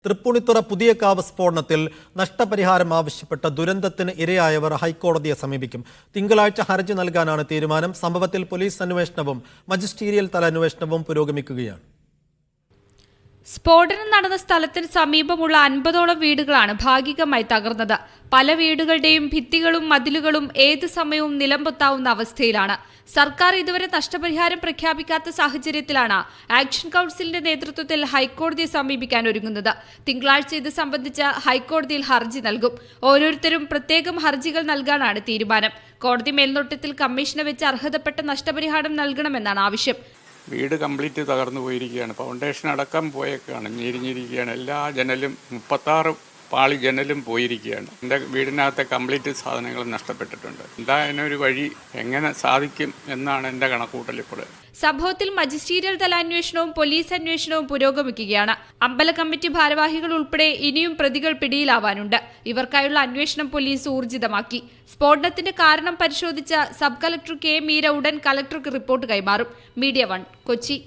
തൃപ്പൂണിത്തുറ പുതിയകാവ് സ്ഫോടനത്തിൽ നഷ്ടപരിഹാരം ആവശ്യപ്പെട്ട ദുരന്തത്തിന് ഇരയായവർ ഹൈക്കോടതിയെ സമീപിക്കും. തിങ്കളാഴ്ച ഹർജി നൽകാനാണ് തീരുമാനം. സംഭവത്തിൽ പോലീസ് അന്വേഷണവും മജിസ്റ്റീരിയൽ തല അന്വേഷണവും പുരോഗമിക്കുകയാണ്. സ്ഫോടനം നടന്ന സ്ഥലത്തിന് സമീപമുള്ള 50ഓളം വീടുകളാണ് ഭാഗികമായി തകർന്നത്. പല വീടുകളുടെയും ഭിത്തികളും മതിലുകളും ഏത് സമയവും നിലംപൊത്താവുന്ന അവസ്ഥയിലാണ്. സർക്കാർ ഇതുവരെ നഷ്ടപരിഹാരം പ്രഖ്യാപിക്കാത്ത സാഹചര്യത്തിലാണ് ആക്ഷൻ കൌൺസിലിന്റെ നേതൃത്വത്തിൽ ഹൈക്കോടതിയെ സമീപിക്കാൻ ഒരുങ്ങുന്നത്. തിങ്കളാഴ്ച ഇത് സംബന്ധിച്ച് ഹൈക്കോടതിയിൽ ഹർജി നൽകും. ഓരോരുത്തരും പ്രത്യേകം ഹർജികൾ നൽകാനാണ് തീരുമാനം. കോടതി മേൽനോട്ടത്തിൽ കമ്മീഷനെ വെച്ച് അർഹതപ്പെട്ട നഷ്ടപരിഹാരം നൽകണമെന്നാണ് ആവശ്യം. വീട് കംപ്ലീറ്റ് തകർന്നു പോയിരിക്കുകയാണ്. ഫൗണ്ടേഷൻ അടക്കം പോയേക്കാണ്, ഞെരിഞ്ഞിരിക്കുകയാണ്. എല്ലാ ജനലും 36 പാളി ജനലും പോയിരിക്കുകയാണ്. എൻ്റെ വീടിനകത്തെ കംപ്ലീറ്റ് സാധനങ്ങളും നഷ്ടപ്പെട്ടിട്ടുണ്ട്. എന്താ അതിനൊരു വഴി എങ്ങനെ സാധിക്കും എന്നാണ് എൻ്റെ കണക്കൂട്ടൽ. ഇപ്പോൾ സംഭവത്തിൽ മജിസ്റ്റീരിയൽ തല അന്വേഷണവും പോലീസ് അന്വേഷണവും പുരോഗമിക്കുകയാണ്. അമ്പല കമ്മിറ്റി ഭാരവാഹികൾ ഉൾപ്പെടെ ഇനിയും പ്രതികൾ പിടിയിലാവാനുണ്ട്. ഇവർക്കായുള്ള അന്വേഷണം പോലീസ് ഊർജിതമാക്കി. സ്ഫോടനത്തിന്റെ കാരണം പരിശോധിച്ച സബ് കളക്ടർ കെ മീര ഉടൻ കളക്ടർക്ക് റിപ്പോർട്ട് കൈമാറും. മീഡിയ 1 കൊച്ചി.